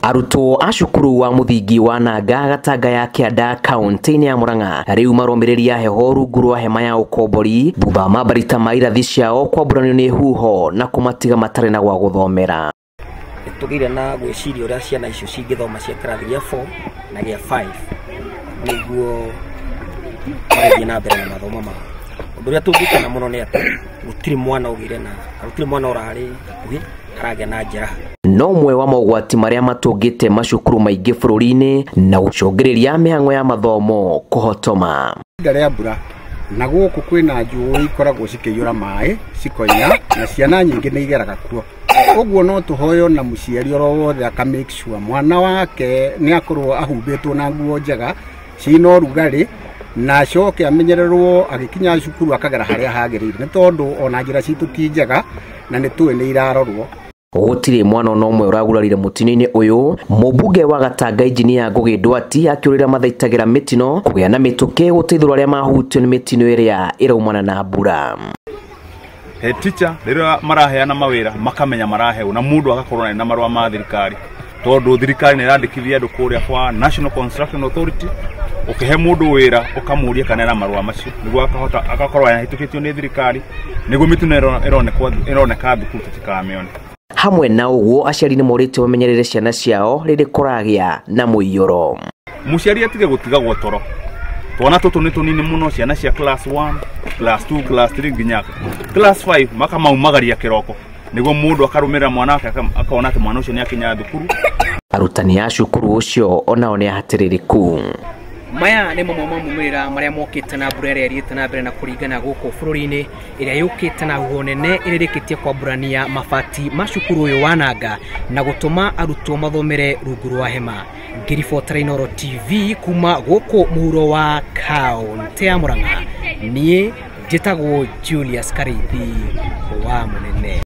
Arutwo a cukuru wa muthingi wa Nanga Gatanga ya Kianda kaunti ya Murang'a riu maromiriria heho rungu rwa hema ya ukombori thutha mambarita ma irathi ciao kwamburanio ni huho na kumatiga matare na gwa guthomera. Tugire na gwiciria uria ciana icio cingithoma cia kirathi gĩa 4 na gĩa 5 niguo marathiĩ na mbere na mathomo mao. Ũndũ ũrĩa tũngĩkena mũno nĩ atĩ gũtirĩ mwana ũgire na gũtirĩ mwana ũrarĩ nguhĩ aragĩa na njĩra. No mwe wa mogwati maria matungite macukuru maingi bururi-ini na gucungiriria mihang'o ya mathomo kuhotoma. Rĩa mbura na gũkũ kwĩna njũĩ ikoragwo cikĩiyũra maĩ cikoina na ciana nyingĩ nĩ igeraga kuo. Ũguo no tũhoyo na mũciari oro wothe aka make sure mwana wake nĩ akorwo ahumbĩtwo na nguo njega cina ũrugarĩ na acoke amenyererwo agĩkinya cukuru akagera harĩa hagĩrĩire, nĩ tondũ ona njĩra citũ ti njega na nĩ tũĩ nĩ irarorwo. Gũtirĩ mwana no mwe ũragurarire mũtino-inĩ ũyũ. Mũmbunge wa Gatanga injinia Ngugi Ndwati akĩũrĩra mathaitagira mĩtino kũgĩa na mĩtũkĩ gũteithũra arĩa mahutio nĩ mĩtino ĩrĩa iraumana na mbura. He teacher rĩrĩa maraheana mawĩra makamenya maraheo na mũndũ agakorwo na marũa ma thirikari, tondũ thirikari nĩ ĩrandĩkithia andũ kũrĩa kwa National Construction Authority. Ũkĩhe mũndũ wĩra ũkamũria kana ena marũa macio nĩguo agakorwo ahĩtũkĩtio nĩ thirikari nĩguo mĩtino ĩroneka thukuru tũtikamĩone. Hamwe na ũguo aciari nĩ morĩtio bamenyerere ciana ciao rĩrĩ kũragĩa na mũiyũro. Mũciari atige gũtigagwo toro. Twana tũtũ nĩ tũnini mũno, ciana cia class 1, class 2, class 3 nginya class 5 makamagaria kĩroko nĩguo mũndũ akarũmĩrĩra mwana wake akona atĩ mwana ũcio nĩ akinya thukuru. Arutani a cukuru ũcio onao nĩ ahatĩrĩrĩku. Maya nĩ mamwe ma maumĩrĩra marĩa mokĩte na mbura ĩrĩa ĩthiĩte na mbere na kũringana gũkũ bũrũri-inĩ, ĩrĩa yũkĩte na huho nene ĩrĩrĩkĩtie kwamburania mabati ma cukuru ũyũ wa Nanga na gũtũma arutwo mathomere rungu rwa hema. Ngĩribotera Inooro TV kuma gũkũ mũhuro wa kaunti ya Murang'a, niĩ njĩtagwo Julius Karithi wa Mũnene.